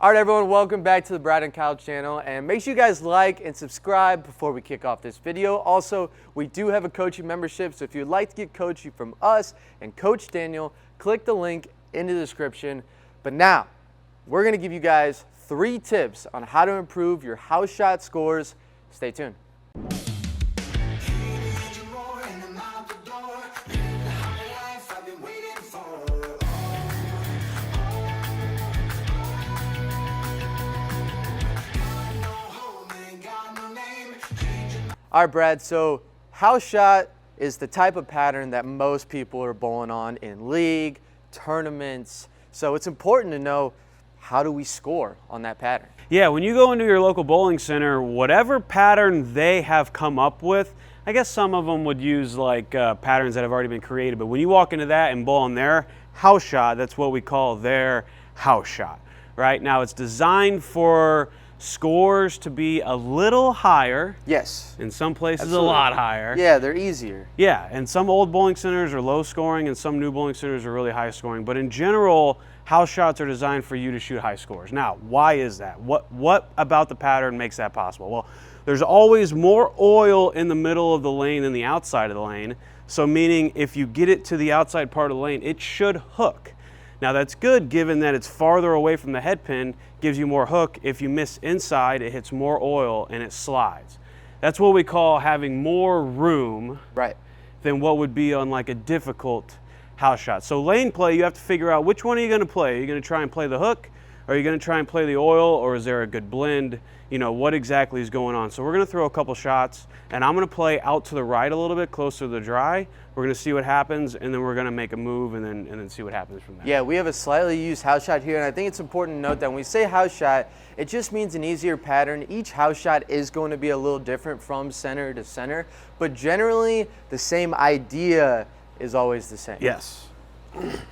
All right, everyone, welcome back to the Brad and Kyle channel, and make sure you guys like and subscribe before we kick off this video. Also, we do have a coaching membership, so if you'd like to get coaching from us and Coach Daniel, click the link in the description. But now, we're gonna give you guys 3 tips on how to improve your house shot scores. Stay tuned. All right, Brad, so house shot is the type of pattern that most people are bowling on in league, tournaments. So it's important to know, how do we score on that pattern? Yeah, when you go into your local bowling center, whatever pattern they have come up with, I guess some of them would use like patterns that have already been created, but when you walk into that and bowl on their house shot, that's what we call their house shot, right? Now it's designed for scores to be a little higher. Yes. In some places Absolutely. a lot higher. Yeah, they're easier. Yeah, and some old bowling centers are low scoring and some new bowling centers are really high scoring. But in general, house shots are designed for you to shoot high scores. Now, why is that? What about the pattern makes that possible? Well, there's always more oil in the middle of the lane than the outside of the lane. So meaning if you get it to the outside part of the lane, it should hook. Now that's good given that it's farther away from the head pin, gives you more hook. If you miss inside, it hits more oil and it slides. That's what we call having more room than what would be on like a difficult house shot. So lane play, you have to figure out which one are you gonna play. Are you gonna try and play the hook? Are you gonna try and play the oil, or is there a good blend? You know, what exactly is going on? So we're gonna throw a couple shots and I'm gonna play out to the right a little bit closer to the dry. We're gonna see what happens and then we're gonna make a move and then see what happens from there. Yeah, we have a slightly used house shot here, and I think it's important to note that when we say house shot, it just means an easier pattern. Each house shot is going to be a little different from center to center, but generally the same idea is always the same. Yes.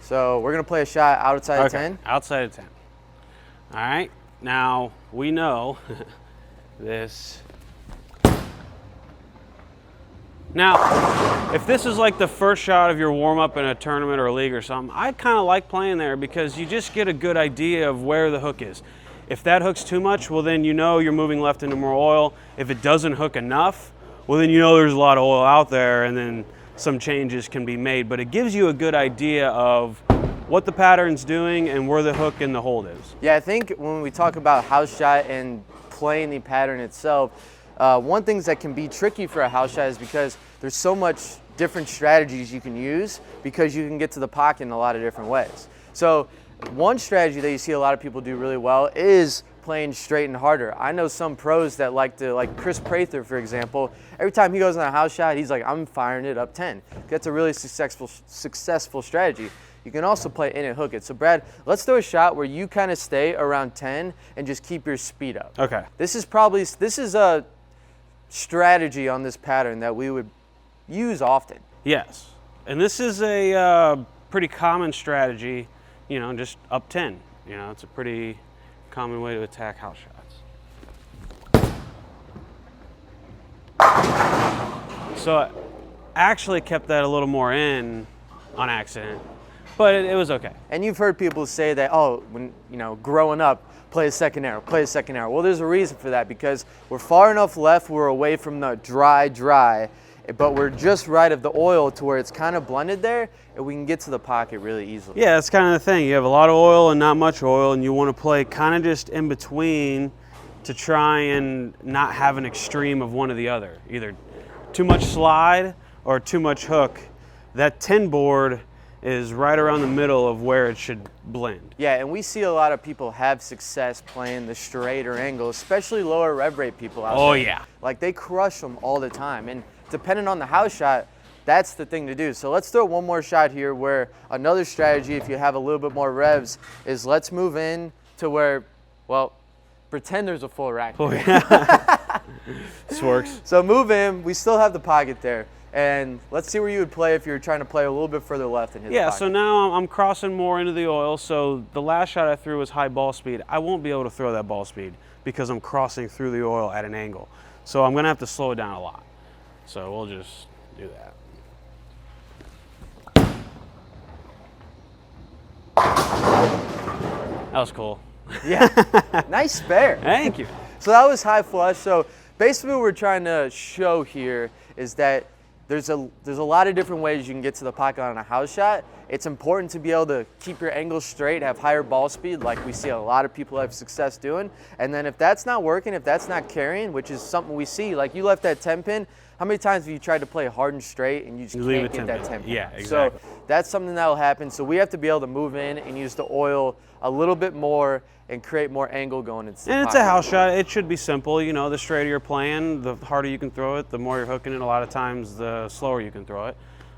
So we're gonna play a shot outside of 10. Outside of 10. All right, now we know this. Now, if this is like the first shot of your warm-up in a tournament or a league or something, I kind of like playing there because you just get a good idea of where the hook is. If that hooks too much, well then you know you're moving left into more oil. If it doesn't hook enough, well then you know there's a lot of oil out there and then some changes can be made. But it gives you a good idea of what the pattern's doing and where the hook and the hold is. Yeah, I think when we talk about house shot and playing the pattern itself, one thing that can be tricky for a house shot is because there's so much different strategies you can use because you can get to the pocket in a lot of different ways. So one strategy that you see a lot of people do really well is playing straight and harder. I know some pros that like to, like Chris Prather, for example, every time he goes on a house shot, he's like, I'm firing it up 10. That's a really successful strategy. You can also play in and hook it. So Brad, let's throw a shot where you kind of stay around 10 and just keep your speed up. Okay. This is a strategy on this pattern that we would use often. Yes, and this is a pretty common strategy, you know, just up 10. You know, it's a pretty common way to attack house shots. So I actually kept that a little more in on accident, but it was okay. And you've heard people say that, oh, when, you know, growing up, play a second arrow, play a second arrow. Well, there's a reason for that, because we're far enough left, we're away from the dry, but we're just right of the oil to where it's kind of blended there, and we can get to the pocket really easily. Yeah, that's kind of the thing. You have a lot of oil and not much oil, and you want to play kind of just in between to try and not have an extreme of one or the other. Either too much slide or too much hook. That 10 board is right around the middle of where it should blend. Yeah, and we see a lot of people have success playing the straighter angle, especially lower rev rate people out there. Oh yeah. Like they crush them all the time. And depending on the house shot, that's the thing to do. So let's throw one more shot here where another strategy, if you have a little bit more revs, is let's move in to where, well, pretend there's a full rack. Oh yeah. This works. So move in, we still have the pocket there. And let's see where you would play if you were trying to play a little bit further left and hit the pocket. So now I'm crossing more into the oil. So the last shot I threw was high ball speed. I won't be able to throw that ball speed because I'm crossing through the oil at an angle. So I'm gonna have to slow it down a lot. So we'll just do that. That was cool. Yeah, nice spare. Thank you. So that was high flush. So basically what we're trying to show here is that there's a lot of different ways you can get to the pocket on a house shot. It's important to be able to keep your angles straight, have higher ball speed like we see a lot of people have success doing. And then if that's not working, if that's not carrying, which is something we see, like you left that 10 pin, how many times have you tried to play hard and straight and you just can't get that 10 pin? Yeah, exactly. So that's something that will happen. So we have to be able to move in and use the oil a little bit more and create more angle going into the And it's pocket. a house shot. It should be simple. You know, the straighter you're playing, the harder you can throw it. The more you're hooking it, a lot of times, the slower you can throw it,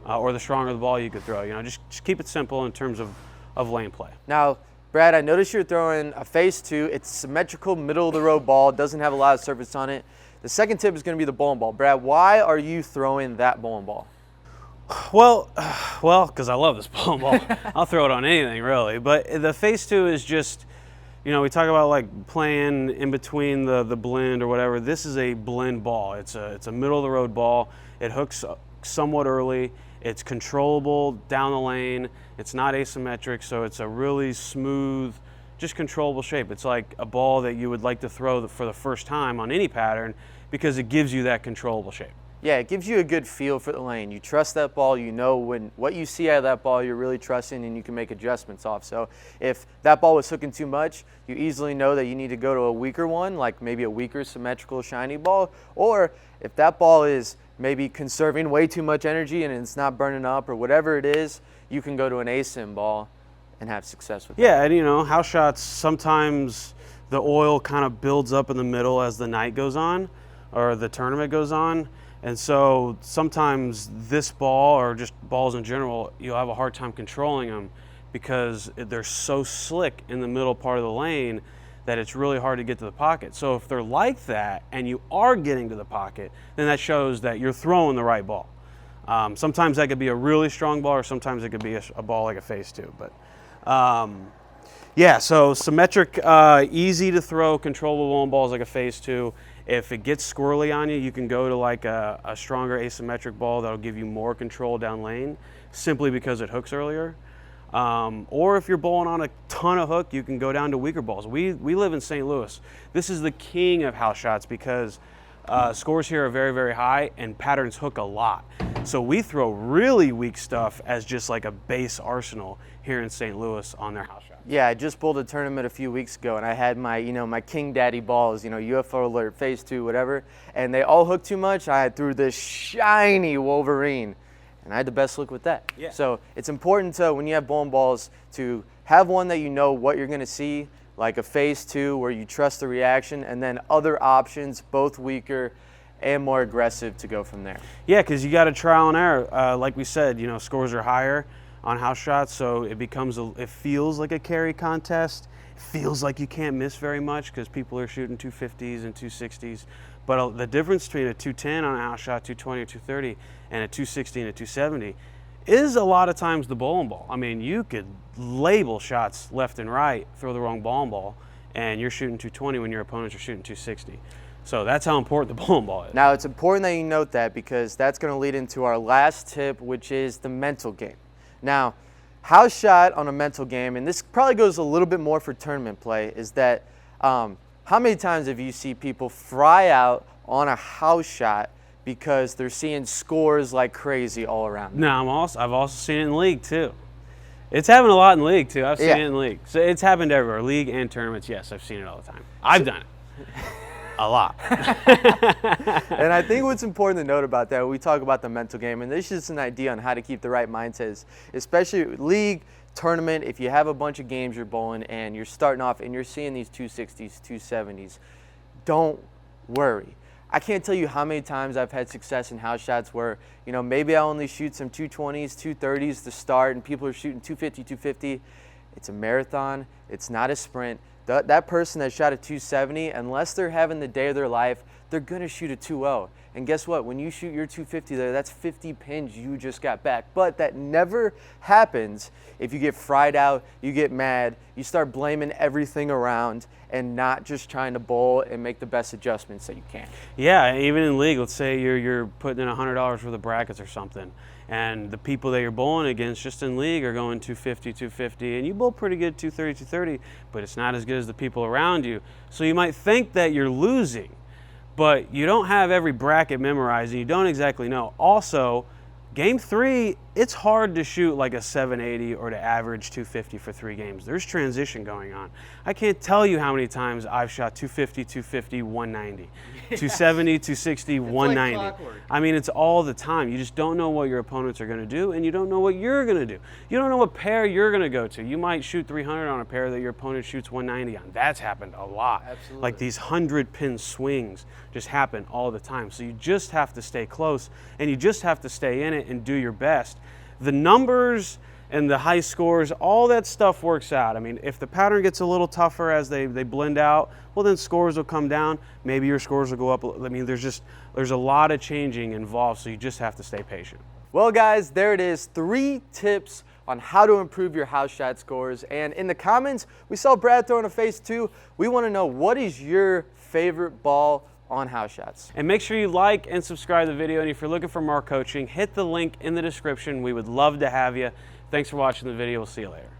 or the stronger the ball you could throw. You know, just keep it simple in terms of lane play. Now, Brad, I noticed you're throwing a phase 2. It's symmetrical, middle of the road ball. It doesn't have a lot of surface on it. The second tip is going to be the bowling ball. Brad, why are you throwing that bowling ball? Well, because I love this bowling ball. I'll throw it on anything, really. But the phase 2 is just, you know, we talk about like playing in between the blend or whatever. This is a blend ball. It's a middle of the road ball. It hooks somewhat early. It's controllable down the lane. It's not asymmetric, so it's a really smooth, just controllable shape. It's like a ball that you would like to throw for the first time on any pattern because it gives you that controllable shape. Yeah, it gives you a good feel for the lane. You trust that ball. You know what you see out of that ball, you're really trusting, and you can make adjustments off. So if that ball was hooking too much, you easily know that you need to go to a weaker one, like maybe a weaker symmetrical shiny ball. Or if that ball is maybe conserving way too much energy and it's not burning up or whatever it is, you can go to an asym ball and have success with that. Yeah, and you know, house shots, sometimes the oil kind of builds up in the middle as the night goes on or the tournament goes on. And so sometimes this ball, or just balls in general, you'll have a hard time controlling them because they're so slick in the middle part of the lane that it's really hard to get to the pocket. So if they're like that and you are getting to the pocket, then that shows that you're throwing the right ball. Sometimes that could be a really strong ball, or sometimes it could be a ball like a phase 2. But yeah, so symmetric, easy to throw, controllable bowling balls like a phase 2. If it gets squirrely on you, you can go to like a stronger asymmetric ball that'll give you more control down lane simply because it hooks earlier. Or if you're bowling on a ton of hook, you can go down to weaker balls. We live in St. Louis. This is the king of house shots because scores here are very, very high and patterns hook a lot. So we throw really weak stuff as just like a base arsenal here in St. Louis on their house shots. Yeah, I just bowled a tournament a few weeks ago, and I had my, my King Daddy balls, UFO alert, phase 2, whatever, and they all hooked too much. I threw this shiny Wolverine, and I had the best look with that. Yeah. So it's important to, when you have bowling balls, to have one that you know what you're going to see, like a phase 2 where you trust the reaction, and then other options, both weaker and more aggressive, to go from there. Yeah, because you got to trial and error. Like we said, scores are higher on house shots, so it feels like a carry contest. It feels like you can't miss very much because people are shooting 250s and 260s. But the difference between a 210 on a house shot, 220 or 230, and a 260 and a 270 is a lot of times the bowling ball. I mean, you could label shots left and right, throw the wrong bowling ball, and you're shooting 220 when your opponents are shooting 260. So that's how important the bowling ball is. Now, it's important that you note that because that's going to lead into our last tip, which is the mental game. Now, house shot on a mental game, and this probably goes a little bit more for tournament play, is that how many times have you seen people fry out on a house shot because they're seeing scores like crazy all around them? No, I've also seen it in league too. It's happened a lot in league too. I've seen it in league. So it's happened everywhere, league and tournaments. Yes, I've seen it all the time. I've done it. A lot. And I think what's important to note about that, when we talk about the mental game, and this is just an idea on how to keep the right mindset, especially league, tournament, if you have a bunch of games you're bowling and you're starting off and you're seeing these 260s, 270s, don't worry. I can't tell you how many times I've had success in house shots where, maybe I only shoot some 220s, 230s to start, and people are shooting 250, 250. It's a marathon. It's not a sprint. That person that shot a 270, unless they're having the day of their life, they're gonna shoot a 2-0. And guess what? When you shoot your 250 there, that's 50 pins you just got back. But that never happens if you get fried out, you get mad, you start blaming everything around and not just trying to bowl and make the best adjustments that you can. Yeah, even in league, let's say you're putting in $100 worth of brackets or something, and the people that you're bowling against just in league are going 250, 250, and you bowl pretty good 230, 230, but it's not as good as the people around you. So you might think that you're losing, but you don't have every bracket memorized and you don't exactly know. Also, game 3, it's hard to shoot like a 780 or to average 250 for 3 games. There's transition going on. I can't tell you how many times I've shot 250, 250, 190, 270, 260, 190. Like clockwork. I mean, it's all the time. You just don't know what your opponents are going to do, and you don't know what you're going to do. You don't know what pair you're going to go to. You might shoot 300 on a pair that your opponent shoots 190 on. That's happened a lot. Absolutely. Like these 100-pin swings just happen all the time. So you just have to stay close, and you just have to stay in it and do your best. The numbers and the high scores, all that stuff works out. I mean, if the pattern gets a little tougher as they blend out, well, then scores will come down. Maybe your scores will go up. I mean, there's a lot of changing involved, so you just have to stay patient. Well, guys, there it is. 3 tips on how to improve your house shot scores. And in the comments, we saw Brad throwing a face too. We want to know, what is your favorite ball on house shots? And make sure you like and subscribe to the video. And if you're looking for more coaching, hit the link in the description. We would love to have you. Thanks for watching the video. We'll see you later.